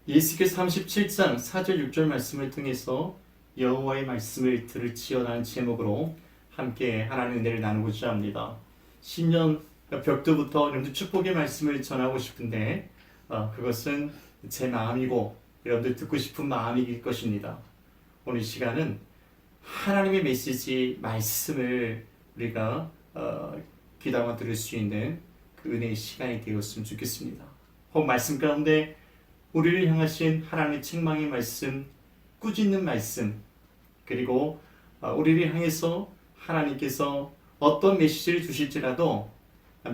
예수께서 37장 4절 6절 말씀을 통해서 여호와의 말씀을 들을지어라는 제목으로 함께 하나님의 은혜를 나누고자 합니다. 신년 벽두부터 여러분들 축복의 말씀을 전하고 싶은데 그것은 제 마음이고 여러분들 듣고 싶은 마음일 것입니다. 오늘 시간은 하나님의 메시지 말씀을 우리가 귀담아 들을 수 있는 그 은혜의 시간이 되었으면 좋겠습니다. 혹 말씀 가운데 우리를 향하신 하나님의 책망의 말씀, 꾸짖는 말씀, 그리고 우리를 향해서 하나님께서 어떤 메시지를 주실지라도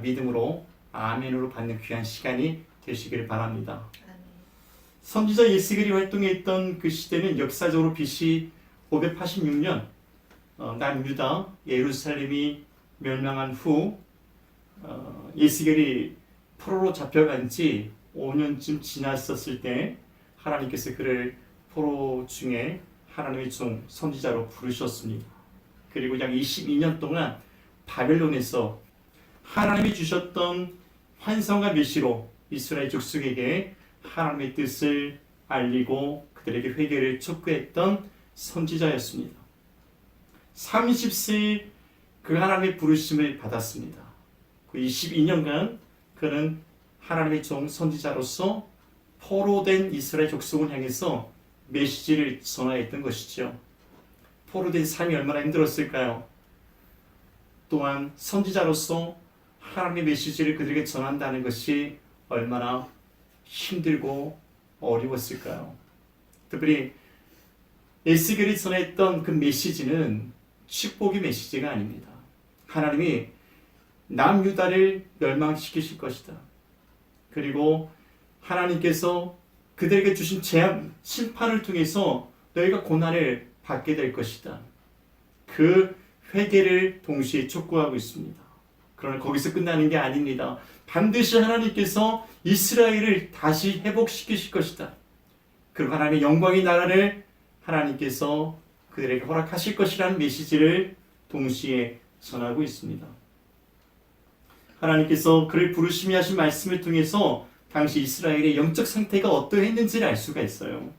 믿음으로 아멘으로 받는 귀한 시간이 되시기를 바랍니다. 선지자 예스겔이 활동했던 그 시대는 역사적으로 BC 586년 남유다 예루살렘이 멸망한 후 예스겔이 포로로 잡혀간 지 5년쯤 지났었을 때 하나님께서 그를 포로 중에 하나님의 종 선지자로 부르셨습니다. 그리고 약 22년 동안 바벨론에서 하나님이 주셨던 환상과 메시로 이스라엘 족속에게 하나님의 뜻을 알리고 그들에게 회개를 촉구했던 선지자였습니다. 30세에 그 하나님의 부르심을 받았습니다. 그 22년간 그는 하나님의 종 선지자로서 포로된 이스라엘 족속을 향해서 메시지를 전하였던 것이죠. 포로된 삶이 얼마나 힘들었을까요? 또한 선지자로서 하나님의 메시지를 그들에게 전한다는 것이 얼마나 힘들고 어려웠을까요? 특별히 에스겔이 전했던 그 메시지는 축복의 메시지가 아닙니다. 하나님이 남유다를 멸망시키실 것이다. 그리고 하나님께서 그들에게 주신 재앙, 심판을 통해서 너희가 고난을 받게 될 것이다. 그 회개를 동시에 촉구하고 있습니다. 그러나 거기서 끝나는 게 아닙니다. 반드시 하나님께서 이스라엘을 다시 회복시키실 것이다. 그리고 하나님의 영광의 나라를 하나님께서 그들에게 허락하실 것이라는 메시지를 동시에 전하고 있습니다. 하나님께서 그를 부르심이 하신 말씀을 통해서 당시 이스라엘의 영적 상태가 어떠했는지를 알 수가 있어요.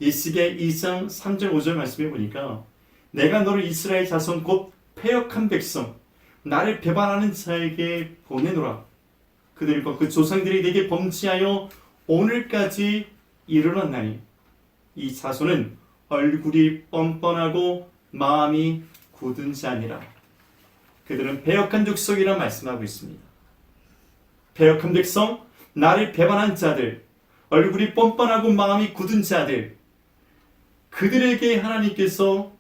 예스겔 2장 3절 5절 말씀해 보니까 내가 너를 이스라엘 자손 곧 패역한 백성 나를 배반하는 자에게 보내노라. 그들과 그 조상들이 내게 범죄하여 오늘까지 이르렀나니 이 자손은 얼굴이 뻔뻔하고 마음이 굳은 자니라. 그들은 패역한 족속이라 말씀하고 있습니다. 패역한 백성, 나를 배반한 자들, 얼굴이 뻔뻔하고 마음이 굳은 자들, 그들에게 하나님께서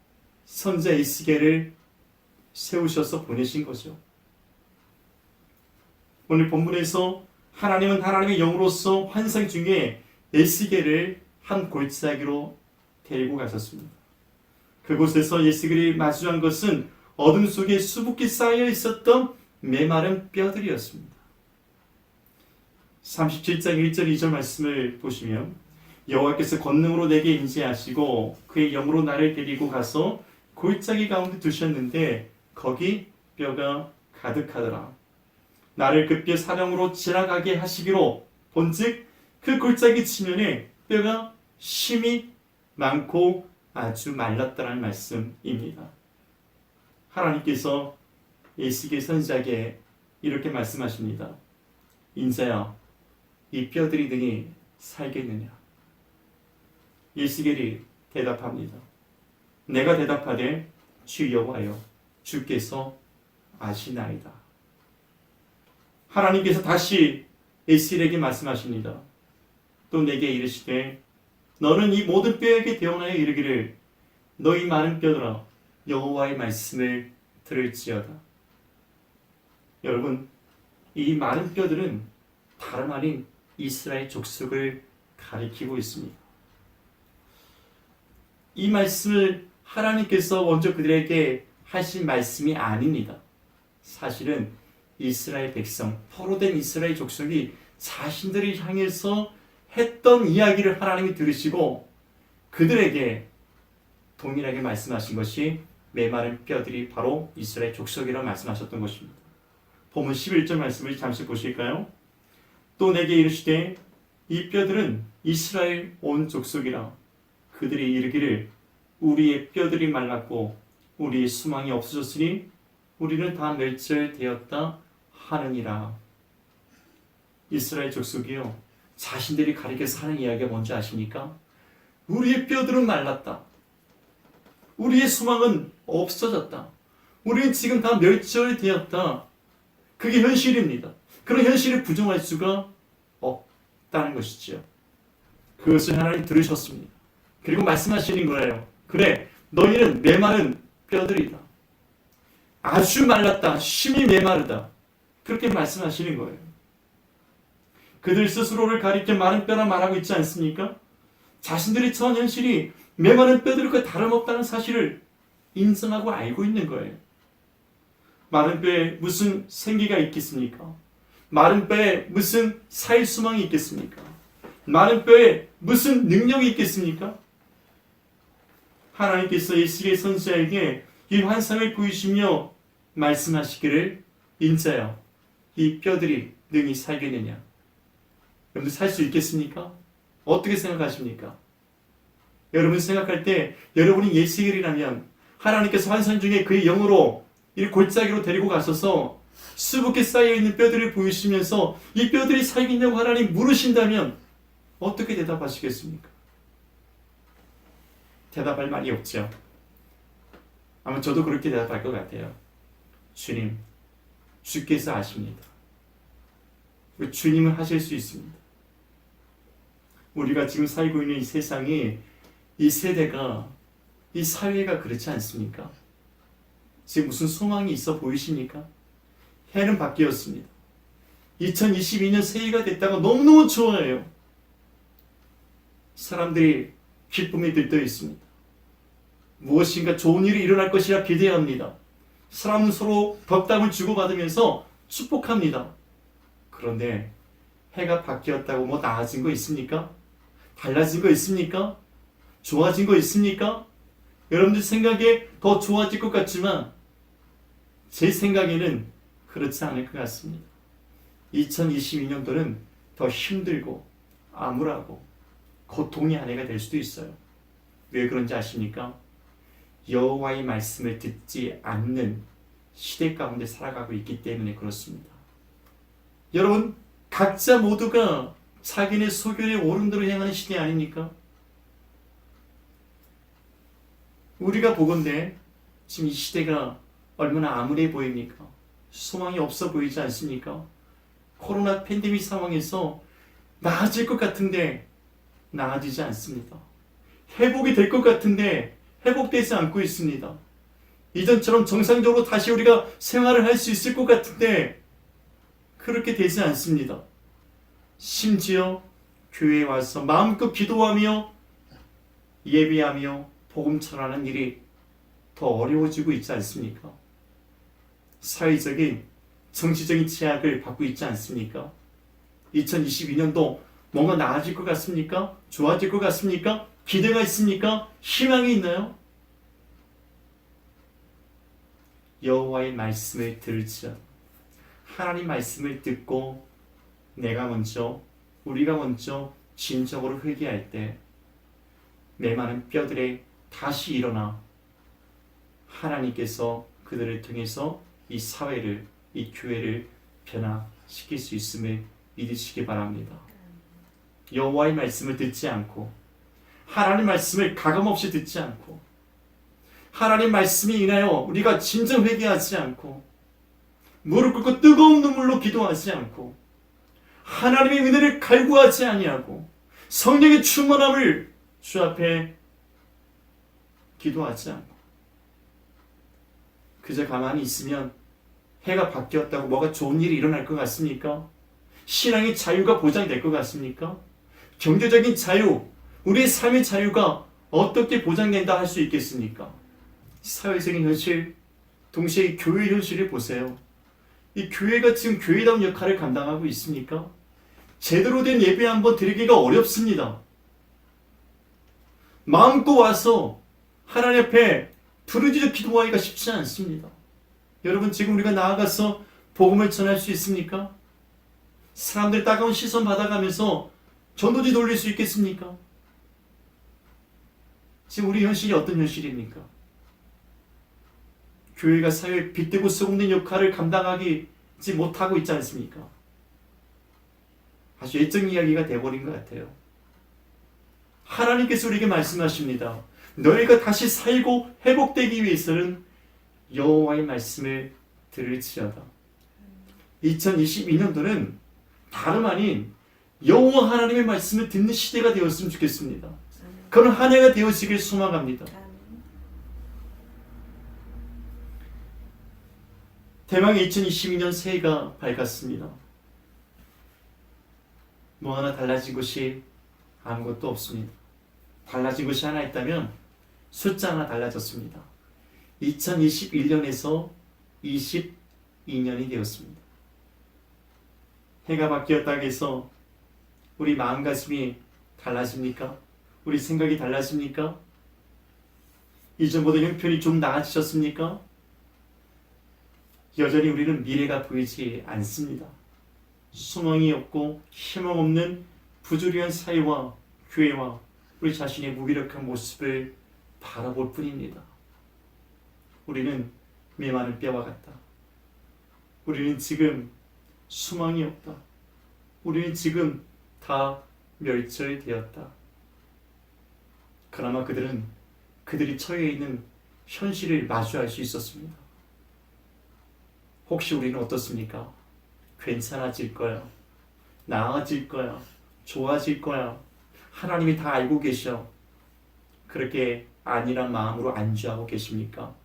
선지자 에스겔을 세우셔서 보내신 거죠. 오늘 본문에서 하나님은 하나님의 영으로서 환상 중에 에스겔을 한 골짜기로 데리고 가셨습니다. 그곳에서 에스겔이 마주한 것은 어둠 속에 수북히 쌓여 있었던 메마른 뼈들이었습니다. 37장 1절 2절 말씀을 보시면 여호와께서 권능으로 내게 임재하시고 그의 영으로 나를 데리고 가서 골짜기 가운데 두셨는데 거기 뼈가 가득하더라. 나를 그 뼈 사령으로 지나가게 하시기로 본즉 그 골짜기 지면에 뼈가 심이 많고 아주 말랐다는 말씀입니다. 하나님께서 에스겔 선지자에게 이렇게 말씀하십니다. 인자야, 이 뼈들이 능히 살겠느냐? 에스겔이 대답합니다. 내가 대답하되 주 여호와여, 주께서 아시나이다. 하나님께서 다시 에스겔에게 말씀하십니다. 또 내게 이르시되 너는 이 모든 뼈에게 대언하여 이르기를 너희 많은 뼈들아 여호와의 말씀을 들을지어다. 여러분, 이 많은 뼈들은 다름 아닌 이스라엘 족속을 가리키고 있습니다. 이 말씀을 하나님께서 먼저 그들에게 하신 말씀이 아닙니다. 사실은 이스라엘 백성, 포로된 이스라엘 족속이 자신들을 향해서 했던 이야기를 하나님이 들으시고 그들에게 동일하게 말씀하신 것이 메마른 뼈들이 바로 이스라엘 족속이라고 말씀하셨던 것입니다. 본문 11절 말씀을 잠시 보실까요? 또 내게 이르시되 이 뼈들은 이스라엘 온 족속이라. 그들이 이르기를 우리의 뼈들이 말랐고 우리의 수망이 없어졌으니 우리는 다 멸절되었다 하느니라. 이스라엘 족속이요, 자신들이 가리켜서 하는 이야기가 뭔지 아십니까? 우리의 뼈들은 말랐다. 우리의 수망은 없어졌다. 우리는 지금 다 멸절되었다. 그게 현실입니다. 그런 현실을 부정할 수가 없다는 것이죠. 그것을 하나님 들으셨습니다. 그리고 말씀하시는 거예요. 그래, 너희는 메마른 뼈들이다. 아주 말랐다. 심히 메마르다. 그렇게 말씀하시는 거예요. 그들 스스로를 가리켜 마른 뼈라 말하고 있지 않습니까? 자신들이 처한 현실이 메마른 뼈들과 다름없다는 사실을 인정하고 알고 있는 거예요. 마른 뼈에 무슨 생기가 있겠습니까? 마른 뼈에 무슨 살 수망이 있겠습니까? 마른 뼈에 무슨 능력이 있겠습니까? 하나님께서 예수의 선지자에게 이 환상을 보이시며 말씀하시기를, 인자여, 이 뼈들이 능히 살겠느냐? 여러분, 살 수 있겠습니까? 어떻게 생각하십니까? 여러분 생각할 때 여러분이 예수엘이라면 하나님께서 환상 중에 그의 영으로 이 골짜기로 데리고 가셔서 수북게 쌓여있는 뼈들을 보이시면서 이 뼈들이 살겠냐고 하나님 물으신다면 어떻게 대답하시겠습니까? 대답할 말이 없죠. 아마 저도 그렇게 대답할 것 같아요. 주님, 주께서 아십니다. 주님은 하실 수 있습니다. 우리가 지금 살고 있는 이 세상이, 이 세대가, 이 사회가 그렇지 않습니까? 지금 무슨 소망이 있어 보이십니까? 해는 바뀌었습니다. 2022년 새해가 됐다가 너무너무 좋아요. 사람들이 기쁨에 들떠 있습니다. 무엇인가 좋은 일이 일어날 것이라 기대합니다. 사람은 서로 덕담을 주고받으면서 축복합니다. 그런데 해가 바뀌었다고 뭐 나아진 거 있습니까? 달라진 거 있습니까? 좋아진 거 있습니까? 여러분들 생각에 더 좋아질 것 같지만 제 생각에는 그렇지 않을 것 같습니다. 2022년도는 더 힘들고 암울하고 고통의 한 해가 될 수도 있어요. 왜 그런지 아십니까? 여호와의 말씀을 듣지 않는 시대 가운데 살아가고 있기 때문에 그렇습니다. 여러분, 각자 모두가 자기네 소견에 옳은 대로 행하는 시대 아닙니까? 우리가 보건대 지금 이 시대가 얼마나 암울해 보입니까? 소망이 없어 보이지 않습니까? 코로나 팬데믹 상황에서 나아질 것 같은데 나아지지 않습니다. 회복이 될 것 같은데 회복되지 않고 있습니다. 이전처럼 정상적으로 다시 우리가 생활을 할 수 있을 것 같은데 그렇게 되지 않습니다. 심지어 교회에 와서 마음껏 기도하며 예배하며 복음 전하는 일이 더 어려워지고 있지 않습니까? 사회적인 정치적인 제약을 받고 있지 않습니까? 2022년도 뭔가 나아질 것 같습니까? 좋아질 것 같습니까? 기대가 있습니까? 희망이 있나요? 여호와의 말씀을 들으자. 하나님 말씀을 듣고 우리가 먼저 진정으로 회개할 때 메마른 뼈들에 다시 일어나 하나님께서 그들을 통해서 이 사회를, 이 교회를 변화시킬 수 있음을 믿으시기 바랍니다. 여호와의 말씀을 듣지 않고, 하나님 말씀을 가감없이 듣지 않고, 하나님 말씀이 인하여 우리가 진정 회개하지 않고, 무릎 꿇고 뜨거운 눈물로 기도하지 않고, 하나님의 은혜를 갈구하지 아니하고, 성령의 충만함을 주 앞에 기도하지 않고, 그저 가만히 있으면 해가 바뀌었다고 뭐가 좋은 일이 일어날 것 같습니까? 신앙의 자유가 보장될 것 같습니까? 경제적인 자유, 우리의 삶의 자유가 어떻게 보장된다 할 수 있겠습니까? 사회적인 현실, 동시에 교회 현실을 보세요. 이 교회가 지금 교회다운 역할을 감당하고 있습니까? 제대로 된 예배 한번 드리기가 어렵습니다. 마음껏 와서 하나님 앞에 부르짖어 기도하기가 쉽지 않습니다. 여러분, 지금 우리가 나아가서 복음을 전할 수 있습니까? 사람들 따가운 시선 받아가면서 전도지 돌릴 수 있겠습니까? 지금 우리 현실이 어떤 현실입니까? 교회가 사회에 빛되고 소금된 역할을 감당하지 못하고 있지 않습니까? 아주 예적 이야기가 되어버린 것 같아요. 하나님께서 우리에게 말씀하십니다. 너희가 다시 살고 회복되기 위해서는 여호와의 말씀을 들을지어다. 2022년도는 다름 아닌 여호와 하나님의 말씀을 듣는 시대가 되었으면 좋겠습니다. 그런 한 해가 되어지길 소망합니다. 대망의 2022년 새해가 밝았습니다. 뭐 하나 달라진 것이 아무것도 없습니다. 달라진 것이 하나 있다면 숫자 하나 달라졌습니다. 2021년에서 22년이 되었습니다. 해가 바뀌었다고 해서 우리 마음가짐이 달라집니까? 우리 생각이 달라집니까? 이전보다 형편이 좀 나아지셨습니까? 여전히 우리는 미래가 보이지 않습니다. 소망이 없고 희망 없는 부조리한 사회와 교회와 우리 자신의 무기력한 모습을 바라볼 뿐입니다. 우리는 메마른 뼈와 같다. 우리는 지금 소망이 없다. 우리는 지금 다 멸절되었다. 그나마 그들은 그들이 처해 있는 현실을 마주할 수 있었습니다. 혹시 우리는 어떻습니까? 괜찮아질 거야. 나아질 거야. 좋아질 거야. 하나님이 다 알고 계셔. 그렇게 아니란 마음으로 안주하고 계십니까?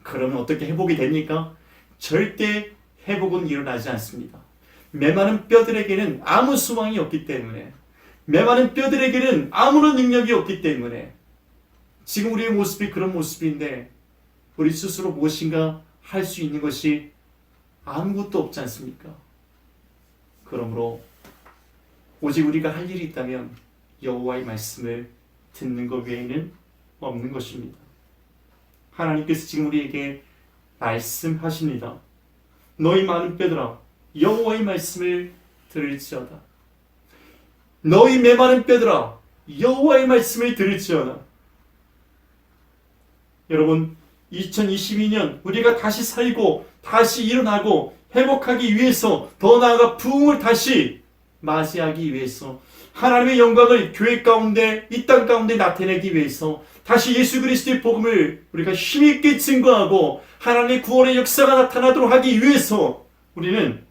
그러면 어떻게 회복이 됩니까? 절대 회복은 일어나지 않습니다. 메마른 뼈들에게는 아무 소망이 없기 때문에, 메마른 뼈들에게는 아무런 능력이 없기 때문에, 지금 우리의 모습이 그런 모습인데 우리 스스로 무엇인가 할 수 있는 것이 아무것도 없지 않습니까? 그러므로 오직 우리가 할 일이 있다면 여호와의 말씀을 듣는 것 외에는 없는 것입니다. 하나님께서 지금 우리에게 말씀하십니다. 너희 많은 뼈들아 여호와의 말씀을 들을지어다. 너희 메마른 뼈들아 여호와의 말씀을 들을지어다. 여러분 2022년 우리가 다시 살고 다시 일어나고 회복하기 위해서 더 나아가 부흥을 다시 맞이하기 위해서 하나님의 영광을 교회 가운데 이 땅 가운데 나타내기 위해서 다시 예수 그리스도의 복음을 우리가 힘있게 증거하고 하나님의 구원의 역사가 나타나도록 하기 위해서 우리는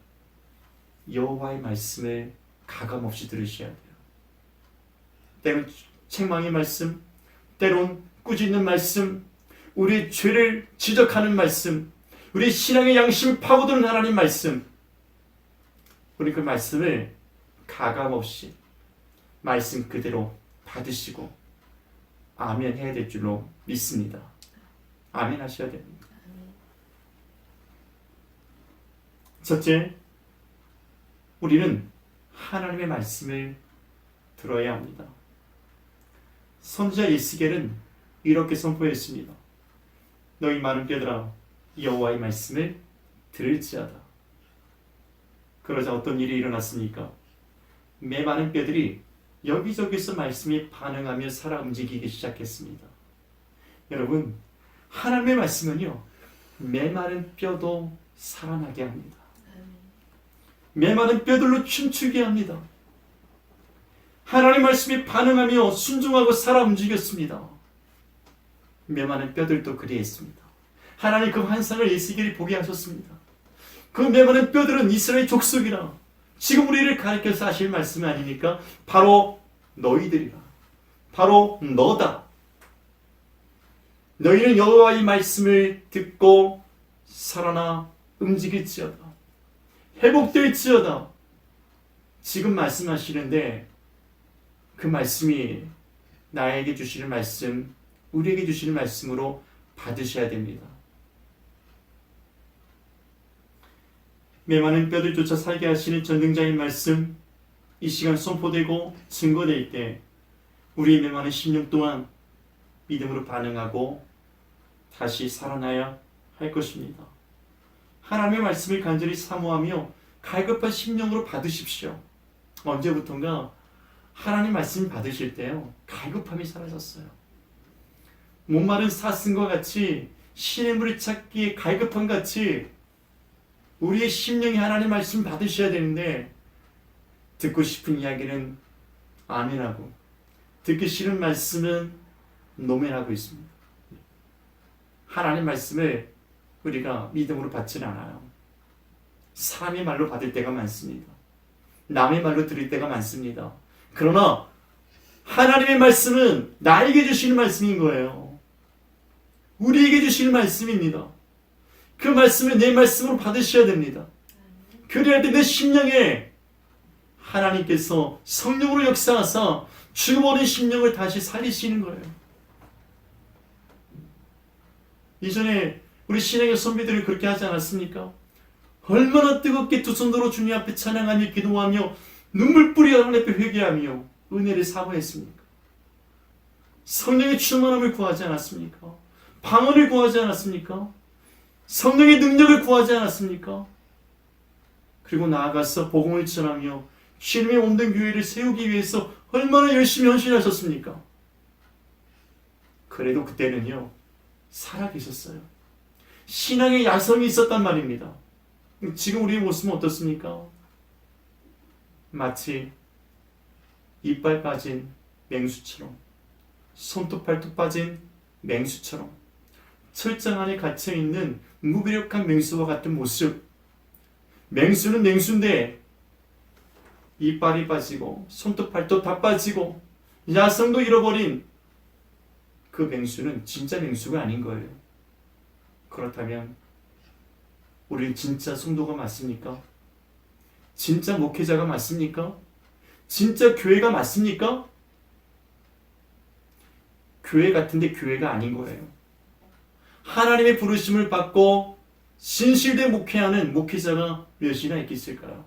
여호와의 말씀을 가감없이 들으셔야 돼요. 때론 책망의 말씀, 때론 꾸짖는 말씀, 우리의 죄를 지적하는 말씀, 우리 신앙의 양심을 파고드는 하나님 말씀, 우리 그 말씀을 가감없이 말씀 그대로 받으시고 아멘 해야 될 줄로 믿습니다. 아멘 하셔야 됩니다. 첫째, 우리는 하나님의 말씀을 들어야 합니다. 선지자 예스겔은 이렇게 선포했습니다. 너희 많은 뼈들아 여호와의 말씀을 들을지어다. 그러자 어떤 일이 일어났습니까? 매 많은 뼈들이 여기저기서 말씀이 반응하며 살아 움직이기 시작했습니다. 여러분, 하나님의 말씀은요, 매 마른 뼈도 살아나게 합니다. 매 마른 뼈들로 춤추게 합니다. 하나님의 말씀이 반응하며 순종하고 살아 움직였습니다. 매 마른 뼈들도 그리했습니다. 하나님 그 환상을 예수께서 보게 하셨습니다. 그 매 마른 뼈들은 이스라엘 족속이라 지금 우리를 가르쳐서 하실 말씀이 아니니까 바로 너희들이라. 바로 너다. 너희는 여호와의 말씀을 듣고 살아나 움직일지어다. 회복될지어다. 지금 말씀하시는데 그 말씀이 나에게 주시는 말씀, 우리에게 주시는 말씀으로 받으셔야 됩니다. 메마른 뼈들 쫓아 살게 하시는 전능자의 말씀, 이 시간 선포되고 증거될 때 우리의 메마른 심령 또한 믿음으로 반응하고 다시 살아나야 할 것입니다. 하나님의 말씀을 간절히 사모하며 갈급한 심령으로 받으십시오. 언제부턴가 하나님 말씀 받으실 때요, 갈급함이 사라졌어요. 목마른 사슴과 같이 신의 물을 찾기에 갈급함 같이 우리의 심령이 하나님 말씀 받으셔야 되는데, 듣고 싶은 이야기는 아멘하고 듣기 싫은 말씀은 노멘하고 있습니다. 하나님 말씀을 우리가 믿음으로 받지는 않아요. 사람의 말로 받을 때가 많습니다. 남의 말로 들을 때가 많습니다. 그러나 하나님의 말씀은 나에게 주시는 말씀인 거예요. 우리에게 주시는 말씀입니다. 그 말씀을 내 말씀으로 받으셔야 됩니다. 그래야 내 심령에 하나님께서 성령으로 역사하사 죽어버린 심령을 다시 살리시는 거예요. 이전에 우리 신앙의 선배들이 그렇게 하지 않았습니까? 얼마나 뜨겁게 두 손 들어 주님 앞에 찬양하며 기도하며 눈물뿌리 하나님 앞에 회개하며 은혜를 사모했습니까? 성령의 충만함을 구하지 않았습니까? 방언을 구하지 않았습니까? 성령의 능력을 구하지 않았습니까? 그리고 나아가서 복음을 전하며 주님의 온전 교회를 세우기 위해서 얼마나 열심히 헌신하셨습니까? 그래도 그때는요, 살아계셨어요. 신앙의 야성이 있었단 말입니다. 지금 우리의 모습은 어떻습니까? 마치 이빨 빠진 맹수처럼, 손톱 발톱 빠진 맹수처럼, 철장 안에 갇혀있는 무기력한 맹수와 같은 모습. 맹수는 맹수인데 이빨이 빠지고 손톱 발톱 다 빠지고 야성도 잃어버린 그 맹수는 진짜 맹수가 아닌 거예요. 그렇다면 우리는 진짜 성도가 맞습니까? 진짜 목회자가 맞습니까? 진짜 교회가 맞습니까? 교회 같은데 교회가 아닌 거예요. 하나님의 부르심을 받고 진실된 목회하는 목회자가 몇이나 있겠을까요?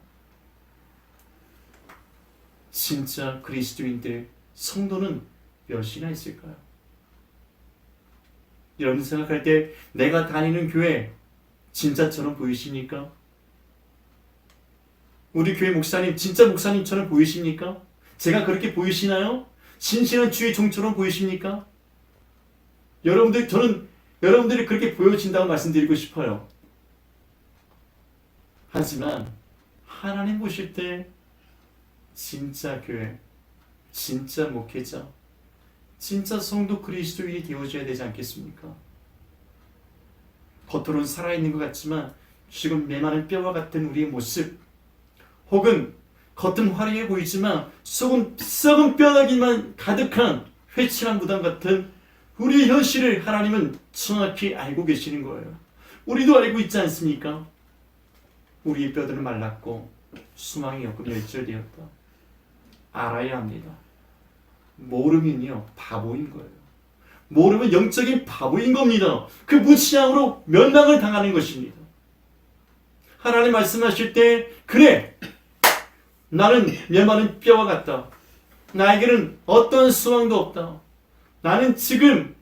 진짜 그리스도인들, 성도는 몇이나 있을까요? 이런 생각할 때 내가 다니는 교회 진짜처럼 보이십니까? 우리 교회 목사님 진짜 목사님처럼 보이십니까? 제가 그렇게 보이시나요? 진실한 주의 종처럼 보이십니까? 저는 여러분들이 그렇게 보여진다고 말씀드리고 싶어요. 하지만 하나님 보실 때 진짜 교회, 진짜 목회자, 진짜 성도 그리스도인이 되어줘야 되지 않겠습니까? 겉으로는 살아있는 것 같지만 지금 메마른 뼈와 같은 우리의 모습, 혹은 겉은 화려해 보이지만 속은 썩은 뼈다귀만 가득한 회칠한 무덤 같은 우리의 현실을 하나님은 정확히 알고 계시는 거예요. 우리도 알고 있지 않습니까? 우리의 뼈들은 말랐고 수망이 없고 멸절되었다. 알아야 합니다. 모르면요, 바보인 거예요. 모르면 영적인 바보인 겁니다. 그 무지함으로 멸망을 당하는 것입니다. 하나님 말씀하실 때, 그래, 나는 메마른 뼈와 같다. 나에게는 어떤 수망도 없다. 나는 지금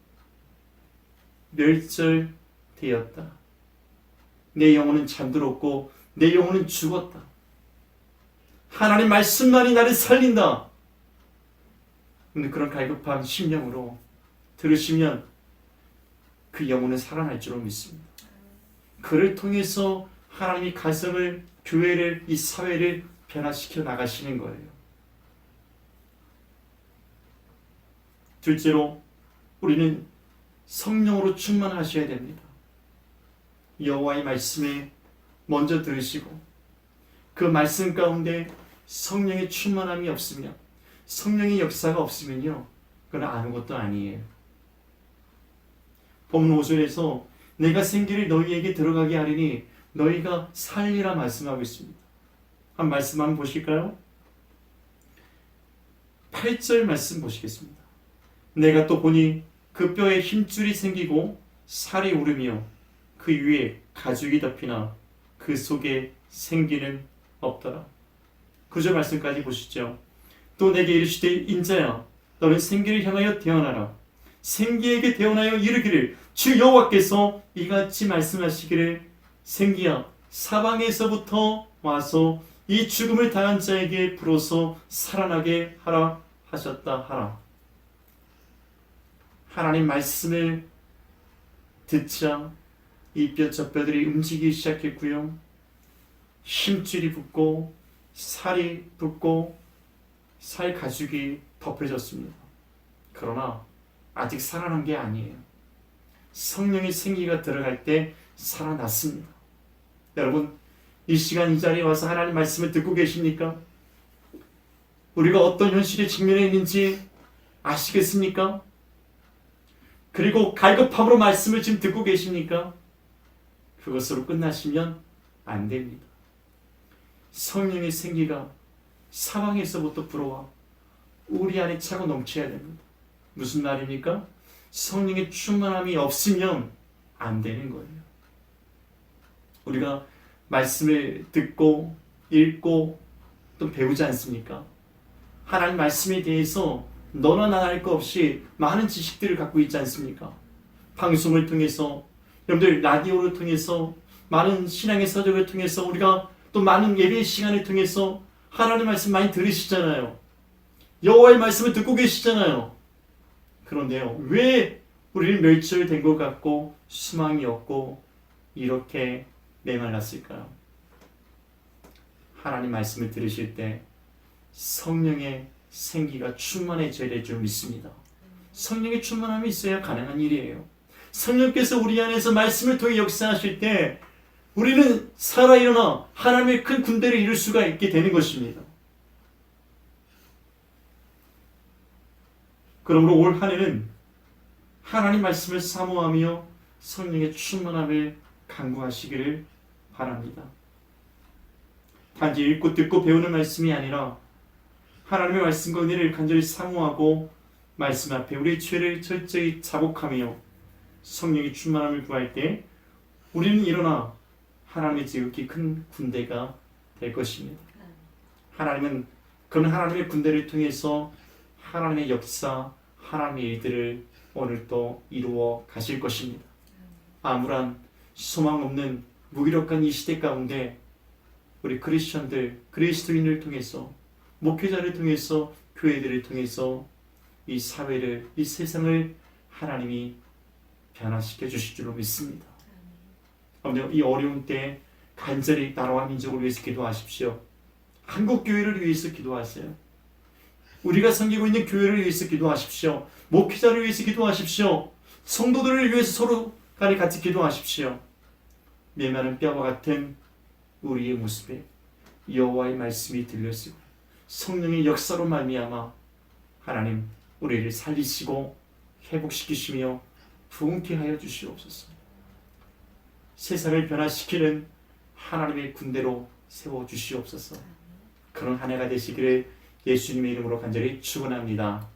멸절되었다. 내 영혼은 잠들었고 내 영혼은 죽었다. 하나님 말씀만이 나를 살린다. 근데 그런 갈급한 심령으로 들으시면 그 영혼은 살아날 줄로 믿습니다. 그를 통해서 하나님이 가정을, 교회를, 이 사회를 변화시켜 나가시는 거예요. 둘째로 우리는 성령으로 충만하셔야 됩니다. 여호와의 말씀에 먼저 들으시고 그 말씀 가운데 성령의 충만함이 없으면, 성령의 역사가 없으면요, 그건 아무것도 아니에요. 본문 5절에서 내가 생기를 너희에게 들어가게 하리니 너희가 살리라 말씀하고 있습니다. 한 말씀 한번 보실까요? 8절 말씀 보시겠습니다. 내가 또 보니 그 뼈에 힘줄이 생기고 살이 오르며 그 위에 가죽이 덮이나 그 속에 생기는 없더라. 9절 말씀까지 보시죠. 또 내게 이르시되 인자야 너는 생기를 향하여 대언하라. 생기에게 대언하여 이르기를 주 여호와께서 이같이 말씀하시기를 생기야 사방에서부터 와서 이 죽음을 당한 자에게 비로소 살아나게 하라 하셨다 하라. 하나님 말씀을 듣자 이 뼈 저 뼈들이 움직이기 시작했고요. 힘줄이 붙고 살이 붙고 살 가죽이 덮여졌습니다. 그러나 아직 살아난 게 아니에요. 성령의 생기가 들어갈 때 살아났습니다. 여러분, 이 시간 이 자리에 와서 하나님 말씀을 듣고 계십니까? 우리가 어떤 현실에 직면해 있는지 아시겠습니까? 그리고 갈급함으로 말씀을 지금 듣고 계십니까? 그것으로 끝나시면 안 됩니다. 성령의 생기가 사방에서부터 불어와 우리 안에 차고 넘쳐야 됩니다. 무슨 말입니까? 성령의 충만함이 없으면 안 되는 거예요. 우리가 말씀을 듣고 읽고 또 배우지 않습니까? 하나님 말씀에 대해서 너나 나나 할 것 없이 많은 지식들을 갖고 있지 않습니까? 방송을 통해서, 여러분들 라디오를 통해서, 많은 신앙의 서적을 통해서, 우리가 또 많은 예배 시간을 통해서 하나님 말씀 많이 들으시잖아요. 여호와의 말씀을 듣고 계시잖아요. 그런데요, 왜 우리는 멸절된 것 같고 수망이 없고 이렇게 메말랐을까요? 하나님 말씀을 들으실 때 성령의 생기가 충만해져야 될 줄 믿습니다. 성령의 충만함이 있어야 가능한 일이에요. 성령께서 우리 안에서 말씀을 통해 역사하실 때 우리는 살아 일어나 하나님의 큰 군대를 이룰 수가 있게 되는 것입니다. 그러므로 올 한 해는 하나님 말씀을 사모하며 성령의 충만함을 간구하시기를 바랍니다. 단지 읽고 듣고 배우는 말씀이 아니라 하나님의 말씀과 은혜를 간절히 사모하고 말씀 앞에 우리의 죄를 철저히 자복하며 성령의 충만함을 구할 때 우리는 일어나 하나님의 지극히 큰 군대가 될 것입니다. 하나님은 그런 하나님의 군대를 통해서 하나님의 역사, 하나님의 일들을 오늘도 이루어 가실 것입니다. 아무런 소망 없는 무기력한 이 시대 가운데 우리 크리스천들, 그리스도인을 통해서, 목회자를 통해서, 교회들을 통해서 이 사회를, 이 세상을 하나님이 변화시켜 주실 줄로 믿습니다. 이 어려운 때 간절히 나라와 민족을 위해서 기도하십시오. 한국 교회를 위해서 기도하세요. 우리가 섬기고 있는 교회를 위해서 기도하십시오. 목회자를 위해서 기도하십시오. 성도들을 위해서 서로 간에 같이 기도하십시오. 메마른 뼈와 같은 우리의 모습에 여호와의 말씀이 들렸으고 성령의 역사로 말미암아 하나님 우리를 살리시고 회복시키시며 부흥케 하여 주시옵소서. 세상을 변화시키는 하나님의 군대로 세워주시옵소서. 그런 한 해가 되시기를 예수님의 이름으로 간절히 축원합니다.